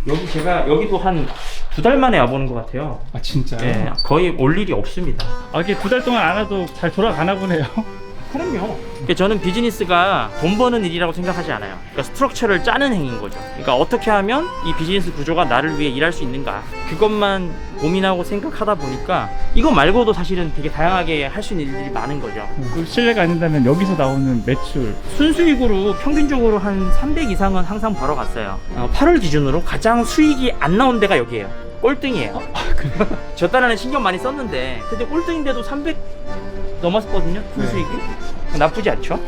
여기 제가 여기도 한 2달 만에 와보는 것 같아요. 아 진짜요? 네, 거의 올 일이 없습니다. 아 이게 2달 동안 안 와도 잘 돌아가나 보네요. 그럼요. 그러니까 저는 비즈니스가 돈 버는 일이라고 생각하지 않아요. 그러니까 스트럭처를 짜는 행위인 거죠. 그러니까 어떻게 하면 이 비즈니스 구조가 나를 위해 일할 수 있는가, 그것만 고민하고 생각하다 보니까 이거 말고도 사실은 되게 다양하게 할 수 있는 일들이 많은 거죠. 실례가 아닌다면 여기서 나오는 매출 순수익으로 평균적으로 한 300 이상은 항상 벌어갔어요. 8월 기준으로 가장 수익이 안 나온 데가 여기예요. 꼴등이에요. 저 달에는 신경 많이 썼는데 근데 꼴등인데도 300 넘었거든요. 순수익이. 나쁘지 않죠?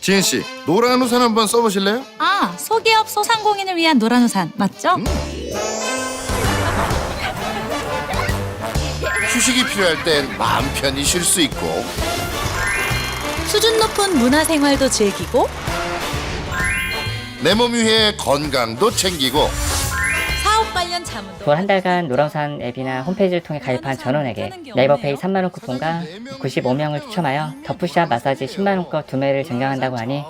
지은 씨, 노란 우산 한번 써보실래요? 아, 소기업 소상공인을 위한 노란 우산 맞죠? 휴식이 필요할 땐 마음 편히 쉴 수 있고 수준 높은 문화생활도 즐기고 내 몸 위해 건강도 챙기고 사업 관련 자문도 돈 한 달간 노란우산 앱이나 홈페이지를 통해 가입한 전원에게 네이버페이 3만원 쿠폰과 95명을 추첨하여 더푸샵 마사지 10만원 거 2매를 증강한다고 하니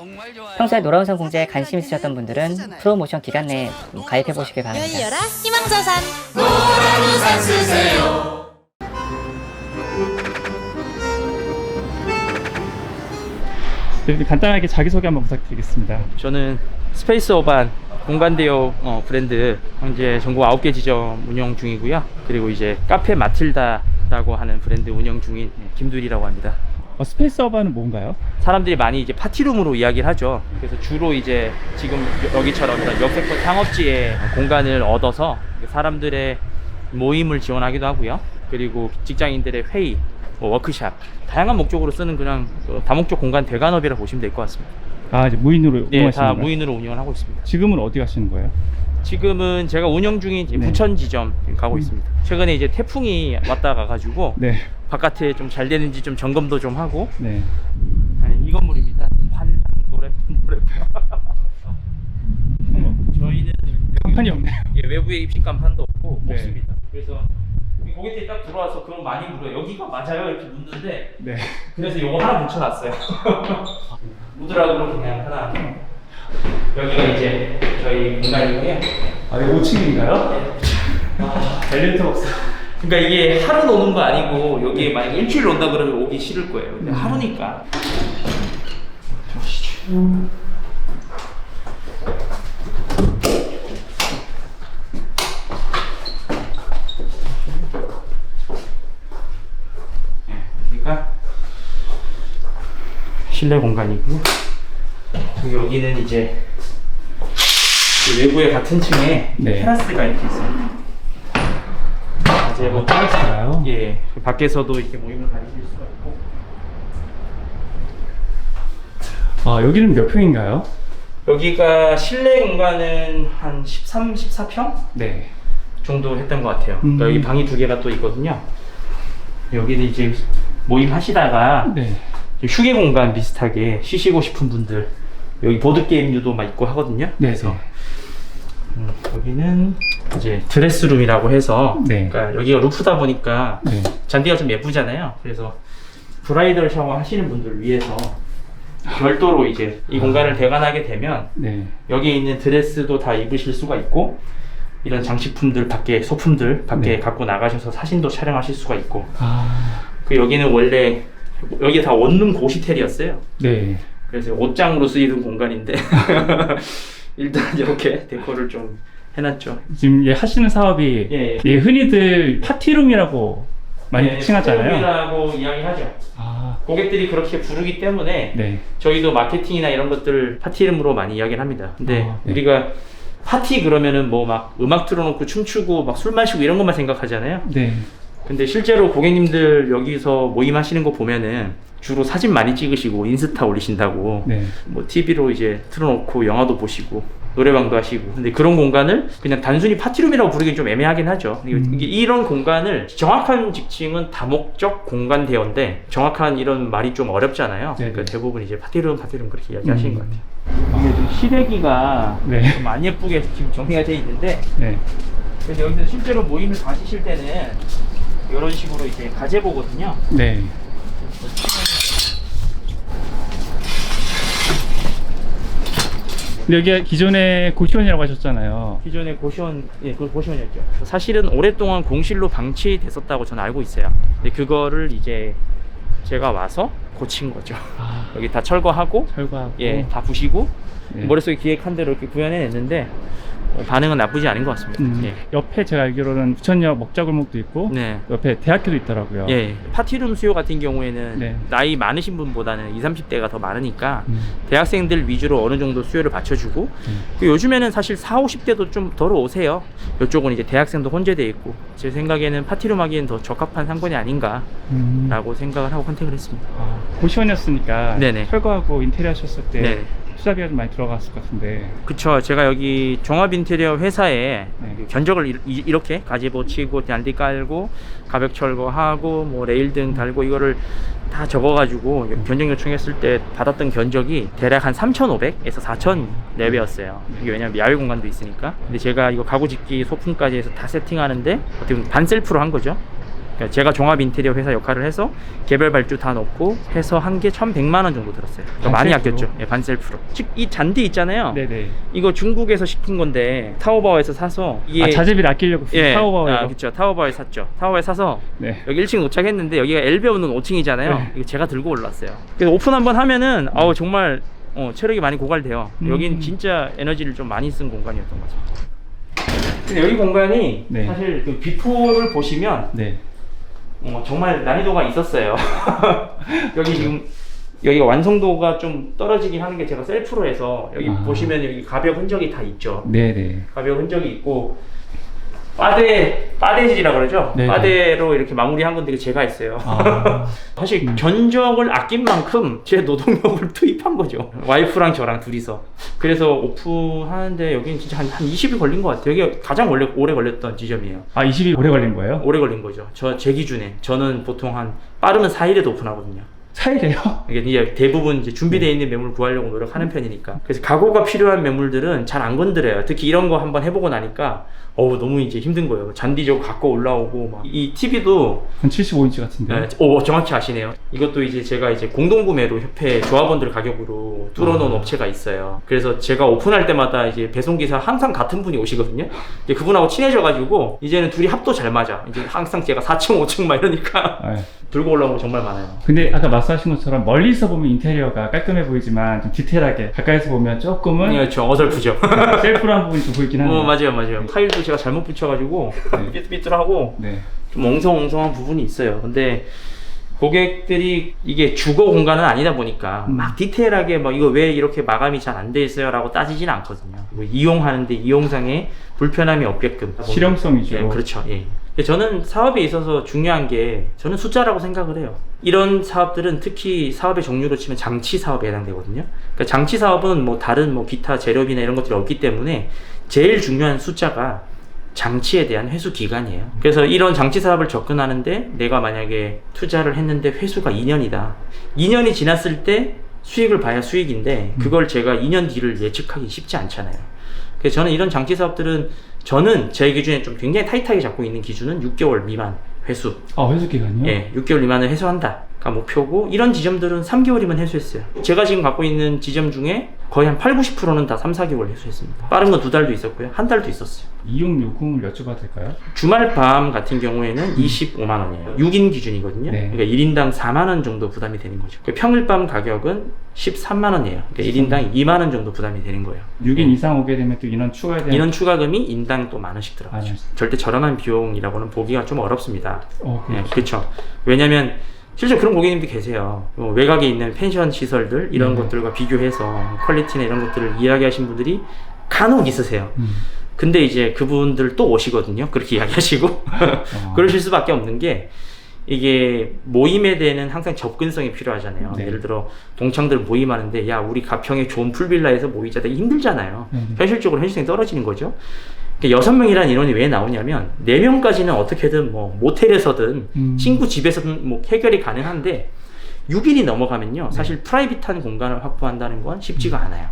평소에 노란우산 공제에 관심 있으셨던 분들은 프로모션 기간 내에 가입해보시길 바랍니다. 열려라 희망자산 간단하게 자기소개 한번 부탁드리겠습니다. 저는 스페이스 어반 공간대여 브랜드 현재 전국 9개 지점 운영 중이고요. 그리고 이제 카페 마틸다라고 하는 브랜드 운영 중인 김두리라고 합니다. 스페이스 어반은 뭔가요? 사람들이 많이 이제 파티룸으로 이야기를 하죠. 그래서 주로 이제 지금 여기처럼 이런 역세권 상업지에 공간을 얻어서 사람들의 모임을 지원하기도 하고요. 그리고 직장인들의 회의, 워크샵, 다양한 목적으로 쓰는 그냥 다목적 공간 대관업이라 보시면 될 것 같습니다. 아 이제 무인으로 네, 운영하시는 다 거예요? 무인으로 운영을 하고 있습니다. 지금은 어디 가시는 거예요? 지금은 제가 운영 중인 이제 네. 부천 지점 가고 있습니다. 최근에 이제 태풍이 왔다 가가지고 네. 바깥에 좀 잘 되는지 좀 점검도 좀 하고. 네. 아니, 이 건물입니다. 환상 노래. 저희는 간판이 없네요. 예, 외부에 입식 간판도 없고 네. 없습니다. 그래서 고객들이 딱 들어와서 그럼 많이 물어요. 여기가 맞아요? 이렇게 묻는데 네. 그래서 요거 하나 붙여놨어요. 무드락으로 그냥 하나. 여기가 이제 저희 공간이고요. 아 이거 5층인가요? 네. 엘리베이터가 없어요. 그러니까 이게 하루 노는 거 아니고 여기 만약에 일주일 온다 그러면 오기 싫을 거예요. 근데 하루니까. 여기가 실내 공간이고 여기는 이제 그 외부에 같은 층에 네. 테라스가 이렇게 있어요. 이제 뭐 테라스가요? 예, 밖에서도 이렇게 모임을 가지실 수가 있고. 아 여기는 몇 평인가요? 여기가 실내 공간은 한 13, 14평 네. 정도 했던 것 같아요. 그러니까 여기 방이 2개가 또 있거든요. 여기는 이제 모임 하시다가 네. 휴게 공간 비슷하게 쉬시고 싶은 분들 여기 보드 게임류도 막 있고 하거든요. 네. 그래서 여기는 이제 드레스룸이라고 해서 네. 그러니까 여기가 루프다 보니까 네. 잔디가 좀 예쁘잖아요. 그래서 브라이덜 샤워 하시는 분들 위해서 별도로 이제 이 공간을 대관하게 되면 네. 여기 있는 드레스도 다 입으실 수가 있고 이런 장식품들 밖에 소품들 밖에 네. 갖고 나가셔서 사진도 촬영하실 수가 있고 아. 그 여기는 원래 여기 다 원룸 고시텔이었어요. 네. 그래서 옷장으로 쓰이던 공간인데 일단 이렇게 데코를 좀 해놨죠. 지금 하시는 사업이 예. 흔히들 파티룸이라고 많이 칭하잖아요. 스테이라고 이야기하죠. 아. 고객들이 그렇게 부르기 때문에 네. 저희도 마케팅이나 이런 것들 파티 이름으로 많이 이야기를 합니다. 근데 네. 우리가 파티 그러면은 뭐 막 음악 틀어놓고 춤추고 막 술 마시고 이런 것만 생각하잖아요. 네. 근데 실제로 고객님들 여기서 모임하시는 거 보면은 주로 사진 많이 찍으시고 인스타 올리신다고 네. 뭐 TV로 이제 틀어놓고 영화도 보시고 노래방도 하시고 근데 그런 공간을 그냥 단순히 파티룸이라고 부르기 좀 애매하긴 하죠. 이게 이런 공간을 정확한 직칭은 다목적 공간 대여인데 정확한 이런 말이 좀 어렵잖아요. 네네. 그러니까 대부분 이제 파티룸 그렇게 이야기하시는 것 같아요. 이게 좀 시래기가 네. 좀 안 예쁘게 지금 정리가 되어 있는데 네. 그래서 여기서 실제로 모임을 가지실 때는 이런 식으로 이제 가제보거든요. 네. 근데 여기가 기존에 고시원이라고 하셨잖아요. 기존의 고시원, 예, 그 고시원이었죠. 사실은 오랫동안 공실로 방치됐었다고 저는 알고 있어요. 근데 그거를 이제 제가 와서 고친 거죠. 아, 여기 다 철거하고, 철거하고. 예, 다 부시고, 네. 머릿속에 기획한 대로 이렇게 구현해냈는데, 반응은 나쁘지 않은 것 같습니다. 예. 옆에 제가 알기로는 부천역 먹자골목도 있고 네. 옆에 대학교도 있더라고요. 예, 파티룸 수요 같은 경우에는 네. 나이 많으신 분보다는 20, 30대가 더 많으니까 대학생들 위주로 어느 정도 수요를 받쳐주고 그 요즘에는 사실 40, 50대도 좀 덜 오세요. 이쪽은 이제 대학생도 혼재되어 있고 제 생각에는 파티룸 하기엔 더 적합한 상권이 아닌가라고 생각을 하고 선택을 했습니다. 아, 고시원이었으니까 네네. 철거하고 인테리어 하셨을 때 네. 투자비가 좀 많이 들어갔을 것 같은데. 그쵸. 제가 여기 종합 인테리어 회사에 네. 견적을 이렇게 가지보 치고 잔디 깔고 가벽 철거하고 뭐 레일 등 달고 이거를 다 적어가지고 견적 요청했을 때 받았던 견적이 대략 한 3,500에서 4,000 레벨이었어요. 이게 왜냐면 야외 공간도 있으니까. 근데 제가 이거 가구 짓기 소품까지 해서 다 세팅하는데 어떻게 보면 반셀프로 한 거죠. 그러니까 제가 종합 인테리어 회사 역할을 해서 개별 발주 다 넣고 해서 한 게 1,100만 원 정도 들었어요. 그러니까 많이 반셀프로? 아꼈죠. 예, 반셀프로. 즉 이 잔디 있잖아요. 네네. 이거 중국에서 시킨 건데 타오바오에서 사서 이게 아, 자재비를 아끼려고 타오바오에서. 아, 그렇죠. 타오바오에 샀죠. 타오바오에 사서 네. 여기 1층 도착했는데 여기가 엘베 없는 5층이잖아요. 네. 이거 제가 들고 올랐어요. 그래서 오픈 한번 하면은 아우 정말 체력이 많이 고갈돼요. 여긴 진짜 에너지를 좀 많이 쓴 공간이었던 거죠. 근데 여기 공간이 네. 사실 그 비포를 보시면 네. 정말 난이도가 있었어요. 여기 지금 여기가 완성도가 좀 떨어지긴 하는 게 제가 셀프로 해서 여기 보시면 여기 가벽 흔적이 다 있죠. 네네. 가벽 흔적이 있고 빠데질이라고 그러죠. 네네. 빠데로 이렇게 마무리한 건데 이거 제가 했어요. 아. 사실 견적을 아낀 만큼 제 노동력을 투입한 거죠. 와이프랑 저랑 둘이서. 그래서 오픈하는데 여기는 진짜 한 20일 걸린 것 같아요. 여기 가장 오래 걸렸던 지점이에요. 아, 20일 오래 걸린 거예요? 오래 걸린 거죠. 제 기준에. 저는 보통 빠르면 4일에도 오픈하거든요. 4일이에요? 이게 이제 대부분 이제 준비되어 있는 매물 구하려고 노력하는 편이니까. 그래서 가구가 필요한 매물들은 잘 안 건드려요. 특히 이런 거 한번 해보고 나니까 너무 이제 힘든 거예요. 잔디 저거 갖고 올라오고 막. 이 TV도 한 75인치 같은데. 정확히 아시네요. 이것도 이제 제가 이제 공동구매로 협회 조합원들 가격으로 뚫어놓은 업체가 있어요. 그래서 제가 오픈할 때마다 이제 배송기사 항상 같은 분이 오시거든요. 이제 그분하고 친해져가지고 이제는 둘이 합도 잘 맞아. 이제 항상 제가 4층, 5층 막 이러니까 네. 들고 올라오는 거 정말 많아요. 근데 아까 말씀하신 것처럼 멀리서 보면 인테리어가 깔끔해 보이지만 좀 디테일하게 가까이서 보면 조금은 그렇죠. 어설프죠. 셀프한 부분이 좀 보이긴 하네요. 맞아요. 타일도 제가 잘못 붙여가지고 네. 삐뚤삐뚤하고 네. 좀 엉성엉성한 부분이 있어요. 근데 고객들이 이게 주거 공간은 아니다 보니까 막 디테일하게 이거 왜 이렇게 마감이 잘 안 돼 있어요? 라고 따지지는 않거든요. 이용하는데 이용상에 불편함이 없게끔. 실용성 위주로. 예, 그렇죠. 예. 저는 사업에 있어서 중요한 게 저는 숫자라고 생각을 해요. 이런 사업들은 특히 사업의 종류로 치면 장치 사업에 해당되거든요. 그러니까 장치 사업은 다른 기타 재료비나 이런 것들이 없기 때문에 제일 중요한 숫자가 장치에 대한 회수 기간이에요. 그래서 이런 장치 사업을 접근하는데 내가 만약에 투자를 했는데 회수가 2년이다. 2년이 지났을 때 수익을 봐야 수익인데 그걸 제가 2년 뒤를 예측하기 쉽지 않잖아요. 그래서 저는 이런 장치 사업들은 저는 제 기준에 좀 굉장히 타이트하게 잡고 있는 기준은 6개월 미만 회수. 회수 기간이요? 예, 6개월 미만을 회수한다가 목표고 이런 지점들은 3개월이면 회수했어요. 제가 지금 갖고 있는 지점 중에 거의 한 80-90%는 다 3-4개월 회수했습니다. 빠른 건 2달도 있었고요. 한 달도 있었어요. 이용 요금을 여쭤봐도 될까요? 주말밤 같은 경우에는 25만 원이에요. 6인 기준이거든요. 네. 그러니까 1인당 4만 원 정도 부담이 되는 거죠. 평일밤 가격은 13만 원이에요. 그러니까 1인당 2만 원 정도 부담이 되는 거예요. 6인 이상 오게 되면 또 인원 추가에 대한 인원 추가금이 인당 또 10,000원씩 들어가죠. 절대 저렴한 비용이라고는 보기가 좀 어렵습니다. 예, 그렇죠. 왜냐면 실제 그런 고객님들이 계세요. 외곽에 있는 펜션 시설들 이런 것들과 비교해서 퀄리티나 이런 것들을 이야기하신 분들이 간혹 있으세요. 근데 이제 그분들 또 오시거든요. 그렇게 이야기하시고 그러실 수밖에 없는 게 이게 모임에 대한 항상 접근성이 필요하잖아요. 네. 예를 들어 동창들 모임하는데 야 우리 가평의 좋은 풀빌라에서 모이자 되게 힘들잖아요. 현실적으로 현실성이 떨어지는 거죠. 6명이라는 인원이 왜 나오냐면 4명까지는 어떻게든 모텔에서든 친구 집에서든 해결이 가능한데 6인이 넘어가면요 사실 프라이빗한 공간을 확보한다는 건 쉽지가 않아요.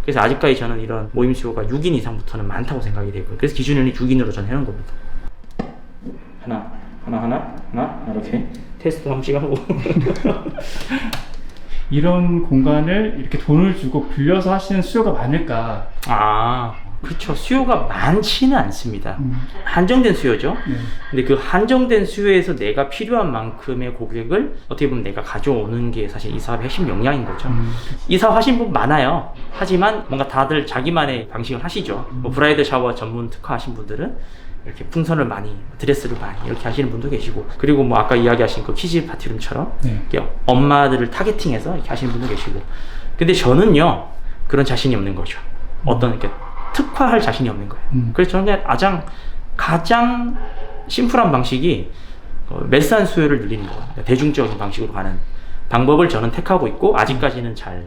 그래서 아직까지 저는 이런 모임 수요가 6인 이상부터는 많다고 생각이 되고요. 그래서 기준연이 6인으로 저는 해놓은 겁니다. 하나 이렇게 테스트 한번 찍어보고 이런 공간을 이렇게 돈을 주고 빌려서 하시는 수요가 많을까? 아, 그렇죠. 수요가 많지는 않습니다. 한정된 수요죠. 네. 근데 그 한정된 수요에서 내가 필요한 만큼의 고객을 어떻게 보면 내가 가져오는 게 사실 이 사업의 핵심 역량인 거죠. 이 사업 하신 분 많아요. 하지만 뭔가 다들 자기만의 방식을 하시죠. 뭐 브라이더 샤워 전문 특화하신 분들은 이렇게 풍선을 많이, 드레스를 많이 이렇게 하시는 분도 계시고, 그리고 뭐 아까 이야기하신 그 키즈 파티룸처럼 네. 이렇게 엄마들을 타겟팅해서 이렇게 하시는 분도 계시고. 근데 저는요, 그런 자신이 없는 거죠. 어떤 이렇게 특화할 자신이 없는 거예요. 그래서 저는 그냥 가장 심플한 방식이 매스한 수요를 늘리는 거예요. 대중적인 방식으로 가는 방법을 저는 택하고 있고, 아직까지는 잘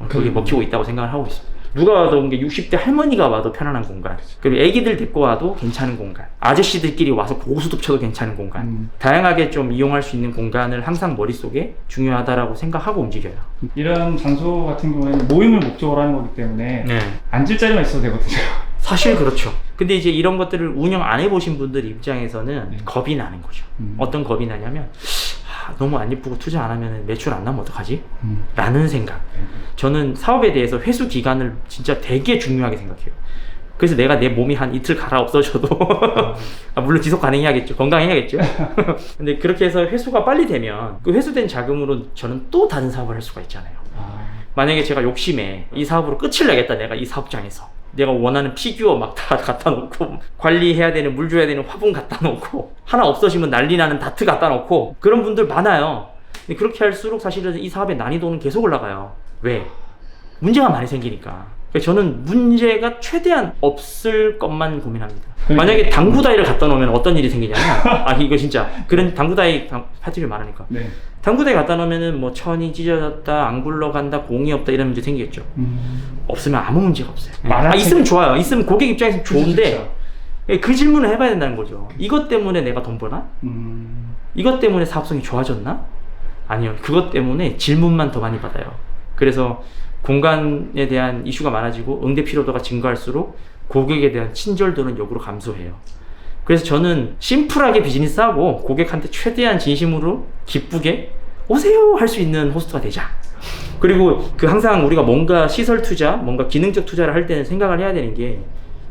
그게 먹히고 있다고 생각을 하고 있습니다. 누가 와도 60대 할머니가 와도 편안한 공간, 그리고 애기들 데리고 와도 괜찮은 공간, 아저씨들끼리 와서 고수톱 쳐도 괜찮은 공간, 다양하게 좀 이용할 수 있는 공간을 항상 머릿속에 중요하다라고 생각하고 움직여요. 이런 장소 같은 경우에는 모임을 목적으로 하는 거기 때문에 네. 앉을 자리만 있어도 되거든요. 사실 그렇죠. 근데 이제 이런 것들을 운영 안 해보신 분들 입장에서는 겁이 나는 거죠. 어떤 겁이 나냐면, 너무 안 예쁘고 투자 안 하면 매출 안 나면 어떡하지? 라는 생각. 저는 사업에 대해서 회수 기간을 진짜 되게 중요하게 생각해요. 그래서 내가 내 몸이 한 이틀 갈아 없어져도 물론 지속 가능해야겠죠. 건강해야겠죠. 근데 그렇게 해서 회수가 빨리 되면 그 회수된 자금으로 저는 또 다른 사업을 할 수가 있잖아요. 만약에 제가 욕심에 이 사업으로 끝을 내겠다, 내가 이 사업장에서 내가 원하는 피규어 막 다 갖다 놓고, 관리해야 되는, 물 줘야 되는 화분 갖다 놓고, 하나 없어지면 난리 나는 다트 갖다 놓고, 그런 분들 많아요. 근데 그렇게 할수록 사실은 이 사업의 난이도는 계속 올라가요. 왜? 문제가 많이 생기니까. 그래서 저는 문제가 최대한 없을 것만 고민합니다. 만약에 당구 다이를 갖다 놓으면 어떤 일이 생기냐면, 이거 진짜 그런 당구 다이 파티를 말하니까, 네. 당구 다이 갖다 놓으면은 뭐 천이 찢어졌다, 안 굴러간다, 공이 없다 이런 문제 생기겠죠. 없으면 아무 문제가 없어요. 있으면 좋아요. 있으면 고객 입장에서 좋은데, 그 질문을 해봐야 된다는 거죠. 이것 때문에 내가 돈 버나? 이것 때문에 사업성이 좋아졌나? 아니요. 그것 때문에 질문만 더 많이 받아요. 그래서 공간에 대한 이슈가 많아지고 응대 피로도가 증가할수록 고객에 대한 친절도는 역으로 감소해요. 그래서 저는 심플하게 비즈니스하고 고객한테 최대한 진심으로 기쁘게 오세요 할 수 있는 호스트가 되자. 그리고 항상 우리가 뭔가 시설 투자, 뭔가 기능적 투자를 할 때는 생각을 해야 되는 게,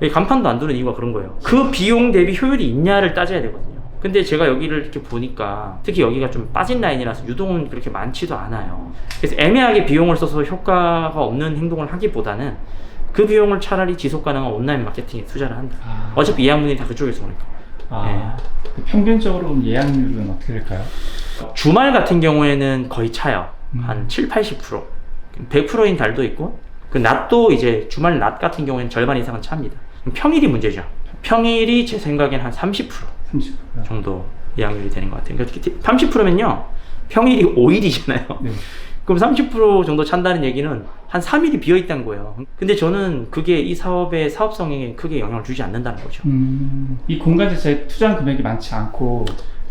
간판도 안 두는 이유가 그런 거예요. 그 비용 대비 효율이 있냐를 따져야 되거든요. 근데 제가 여기를 이렇게 보니까, 특히 여기가 좀 빠진 라인이라서 유동은 그렇게 많지도 않아요. 그래서 애매하게 비용을 써서 효과가 없는 행동을 하기보다는 그 비용을 차라리 지속 가능한 온라인 마케팅에 투자를 한다. 어차피 예약문이 다 그쪽에서 오니까. 그 평균적으로 예약률은 어떻게 될까요? 주말 같은 경우에는 거의 차요. 한 70-80%. 100%인 달도 있고, 그 낮도 이제 주말 낮 같은 경우에는 절반 이상은 차입니다. 평일이 문제죠. 평일이 제 생각엔 한 30% 정도 예약률이 되는 것 같아요. 그러니까 30%면요, 평일이 5일이잖아요. 네. 그럼 30% 정도 찬다는 얘기는 한 3일이 비어 있다는 거예요. 근데 저는 그게 이 사업의 사업성에 크게 영향을 주지 않는다는 거죠. 이 공간 자체에 투자한 금액이 많지 않고,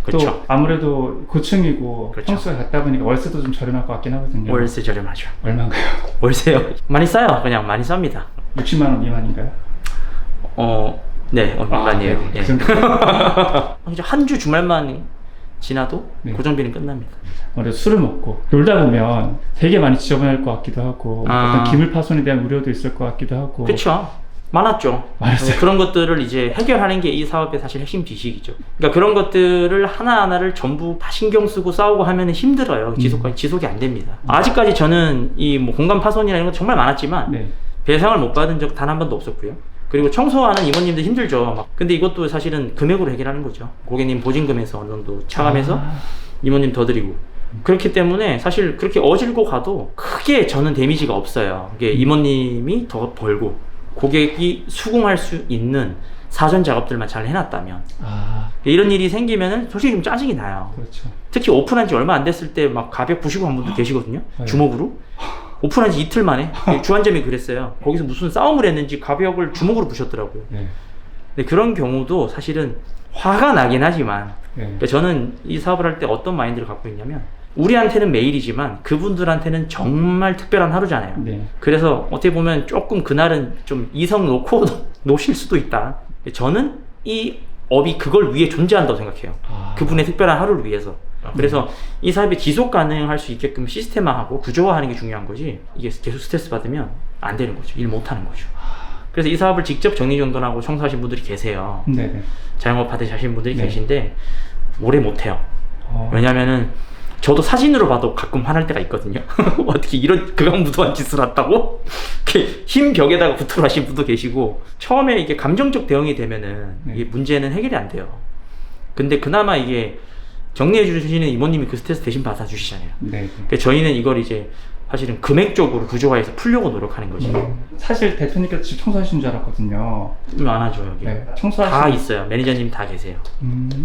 그렇죠. 또 아무래도 고층이고 그렇죠. 평수가 같다 보니까 월세도 좀 저렴할 것 같긴 하거든요. 월세 저렴하죠. 얼마인가요? 월세요? 많이 싸요. 그냥 많이 쌉니다. 60만 원 미만인가요? 네, 미만이에요. 네. 그 정도. 한 주 주말만 지나도 네. 고정비는 끝납니다. 아무래도 술을 먹고 놀다 보면 되게 많이 지저분할 것 같기도 하고, 어떤 기물 파손에 대한 우려도 있을 것 같기도 하고. 그렇죠. 많았죠. 많았어요. 그런 것들을 이제 해결하는 게 이 사업의 사실 핵심 지식이죠. 그러니까 그런 것들을 하나하나를 전부 다 신경 쓰고 싸우고 하면 힘들어요. 지속이 안 됩니다. 아직까지 저는 이 뭐 공간 파손이나 이런 거 정말 많았지만, 네. 배상을 못 받은 적 단 한 번도 없었고요. 그리고 청소하는 임원님들 힘들죠. 근데 이것도 사실은 금액으로 해결하는 거죠. 고객님 보증금에서 어느 정도 차감해서 임원님 더 드리고. 그렇기 때문에 사실 그렇게 어질고 가도 크게 저는 데미지가 없어요. 이게 임원님이 더 벌고 고객이 수긍할 수 있는 사전 작업들만 잘 해놨다면. 이런 일이 생기면은 솔직히 좀 짜증이 나요. 그렇죠. 특히 오픈한 지 얼마 안 됐을 때 막 가벽 부시고 한 분도 계시거든요. 주먹으로. 오픈한 지 이틀 만에 주한점이 그랬어요. 거기서 무슨 싸움을 했는지 가벽을 주먹으로 부셨더라고요. 네. 근데 그런 경우도 사실은 화가 나긴 하지만, 네. 그러니까 저는 이 사업을 할 때 어떤 마인드를 갖고 있냐면, 우리한테는 매일이지만 그분들한테는 정말 특별한 하루잖아요. 네. 그래서 어떻게 보면 조금 그날은 좀 이성 놓고 노실 수도 있다. 저는 이 업이 그걸 위해 존재한다고 생각해요. 그분의 특별한 하루를 위해서. 그래서 이 사업이 지속 가능할 수 있게끔 시스템화하고 구조화하는 게 중요한 거지, 이게 계속 스트레스 받으면 안 되는 거죠. 일 못 하는 거죠. 그래서 이 사업을 직접 정리정돈하고 청소하신 분들이 계세요. 네네. 자영업 받으신 분들이 네. 계신데 오래 못 해요. 왜냐면은 저도 사진으로 봐도 가끔 화날 때가 있거든요. 어떻게 이런 극악무도한 짓을 했다고? 이렇게 흰 벽에다가 구토를 하신 분도 계시고, 처음에 이게 감정적 대응이 되면은 이게 문제는 해결이 안 돼요. 근데 그나마 이게 정리해 주시는 이모님이 그 스트레스 대신 받아 주시잖아요. 네. 근데 저희는 이걸 이제 사실은 금액적으로 구조화해서 풀려고 노력하는 거지. 사실 대표님께서 집 청소하신 줄 알았거든요. 안 하죠, 여기. 네. 다 청소하신. 있어요. 매니저님 다 계세요.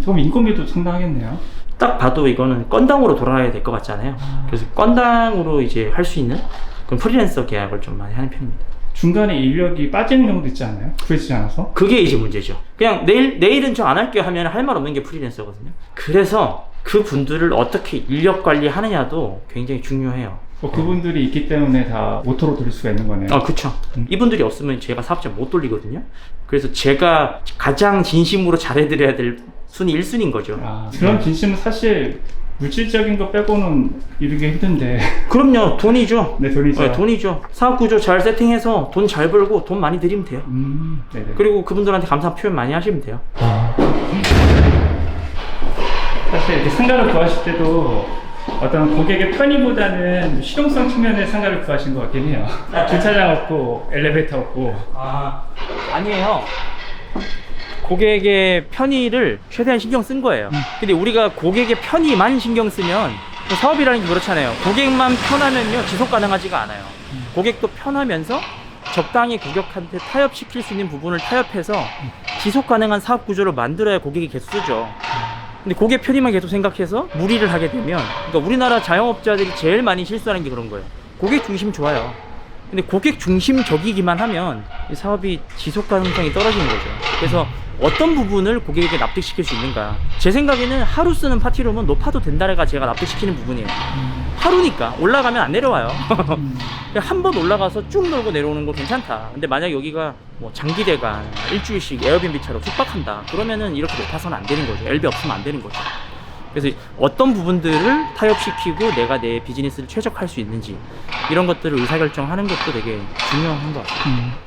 그럼 인건비도 상당하겠네요. 딱 봐도 이거는 건당으로 돌아가야 될 것 같잖아요. 그래서 건당으로 이제 할 수 있는 그런 프리랜서 계약을 좀 많이 하는 편입니다. 중간에 인력이 빠지는 경우도 있지 않아요? 구해지지 않아서? 그게 이제 문제죠. 그냥 내일은 저 안 할게요 하면 할 말 없는 게 프리랜서거든요. 그래서 그 분들을 어떻게 인력 관리하느냐도 굉장히 중요해요. 그분들이 있기 때문에 다 오토로 돌릴 수가 있는 거네요. 그쵸. 이분들이 없으면 제가 사업자 못 돌리거든요. 그래서 제가 가장 진심으로 잘해드려야 될 순위 1순위인 거죠. 그런 진심은 사실 물질적인 거 빼고는 이루기 힘든데. 그럼요. 돈이죠. 네, 돈이죠. 네, 돈이죠. 사업 구조 잘 세팅해서 돈 잘 벌고 돈 많이 드리면 돼요. 네네. 그리고 그분들한테 감사 표현 많이 하시면 돼요. 사실 이렇게 상가를 구하실 때도 어떤 고객의 편의보다는 실용성 측면의 상가를 구하신 것 같긴 해요. 주차장 없고 엘리베이터 없고. 아니에요. 고객의 편의를 최대한 신경 쓴 거예요. 근데 우리가 고객의 편의만 신경 쓰면 사업이라는 게 그렇잖아요. 고객만 편하면요 지속 가능하지가 않아요. 고객도 편하면서 적당히 고객한테 타협시킬 수 있는 부분을 타협해서 지속 가능한 사업 구조를 만들어야 고객이 계속 쓰죠. 근데 고객 편의만 계속 생각해서 무리를 하게 되면, 그러니까 우리나라 자영업자들이 제일 많이 실수하는 게 그런 거예요. 고객 중심 좋아요. 근데 고객 중심적이기만 하면 이 사업이 지속 가능성이 떨어지는 거죠. 그래서 어떤 부분을 고객에게 납득시킬 수 있는가. 제 생각에는 하루 쓰는 파티룸은 높아도 된다가 제가 납득시키는 부분이에요. 하루니까 올라가면 안 내려와요. 한 번 올라가서 쭉 놀고 내려오는 거 괜찮다. 근데 만약 여기가 뭐 장기대간 일주일씩 에어비앤비처럼 숙박한다, 그러면은 이렇게 높아서는 안 되는 거죠. 엘비 없으면 안 되는 거죠. 그래서 어떤 부분들을 타협시키고 내가 내 비즈니스를 최적화할 수 있는지, 이런 것들을 의사결정하는 것도 되게 중요한 것 같아요.